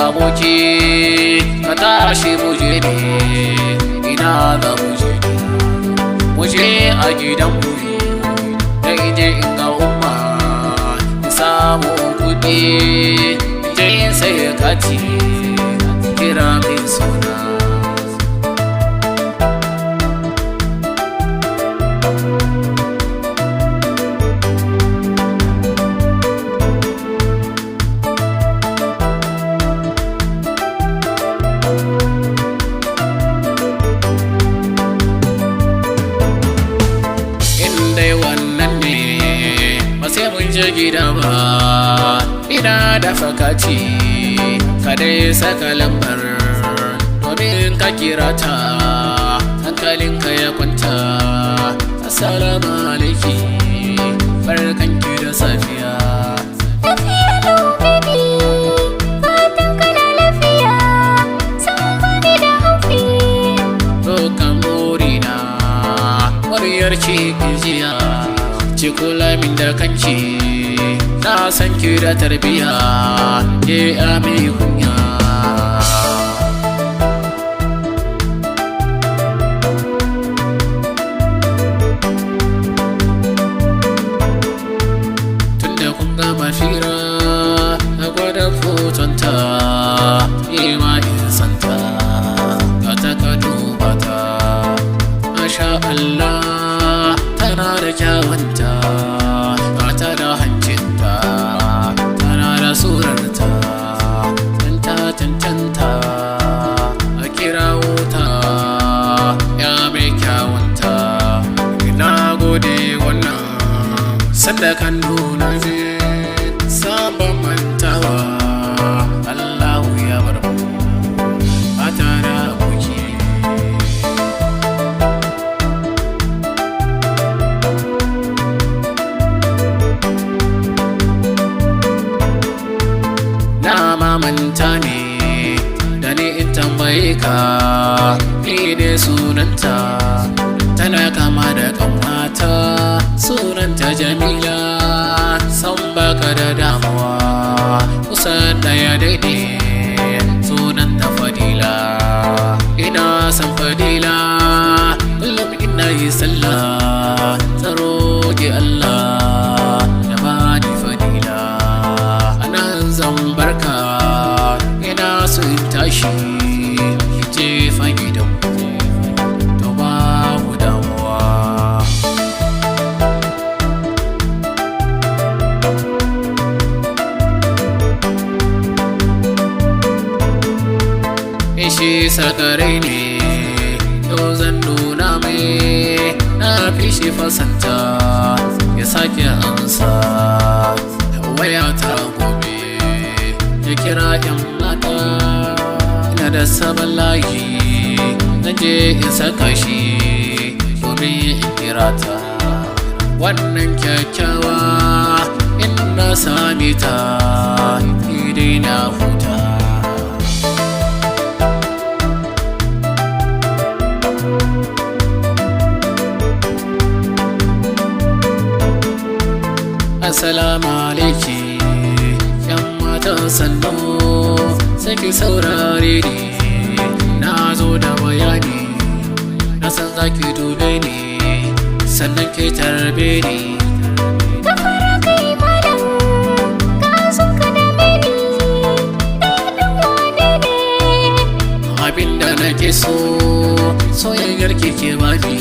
aboki ka tashi muje ne ina za muje a gidanmu da ije in ga umma in samu kuɗi je in sai kati kira min suna. Sai mun je gida ba ina da fakati ka dai saka lambar domin ka kira ta hankalinka ya kwanta. Assalamu alaiki barkanki da safiya. Lafiya lau baby, fatan kana lafiya, san bani da haufi. Dokan burina wariyar cikin jiya ki kula min da kanki na san ki da tarbiya ke ami kunya. Tunda kun gama fira na gwada fotonta ima in santa ka ta ka duba ta masha Allah tana da kyawunta ta da hancinta tana da surarta tantanta a kira wuta ya mai kyawunta. Na gode wannan sanda kan nuna min sabon mantawa. Allahu ya bar mu mata da aboki. Na mamanta ne da ni in tambaye ka ni ne sunanta tana kama da kanwata sunanta Jamila san baka da damuwa kusan daya daidai sunanta Fadila. Ina san Fadila kullum ina yi sallah tsaro ki Allah ya bani Fadila. Anan zan barka ina so in tashi je fa gidanku to babu damuwa. Ishi sakarai ne yau zan nuna mai na fi shi fasanta ya sake amsa waya ta gobe ya kira yan mata ina da sabon layi na je in saka shi domin in kira ta. Wannan kyakkyawa in na sami ta idai na huta. Assalamu alaiki yan matan sannu sai ki saurare ni na zo da bayani na san zaki dube ni sannan ki tarbe ni. Ta fara kai malam ka sun ka dame ni ɗan wane ne. Abinda nake so soyayyar ki ke bani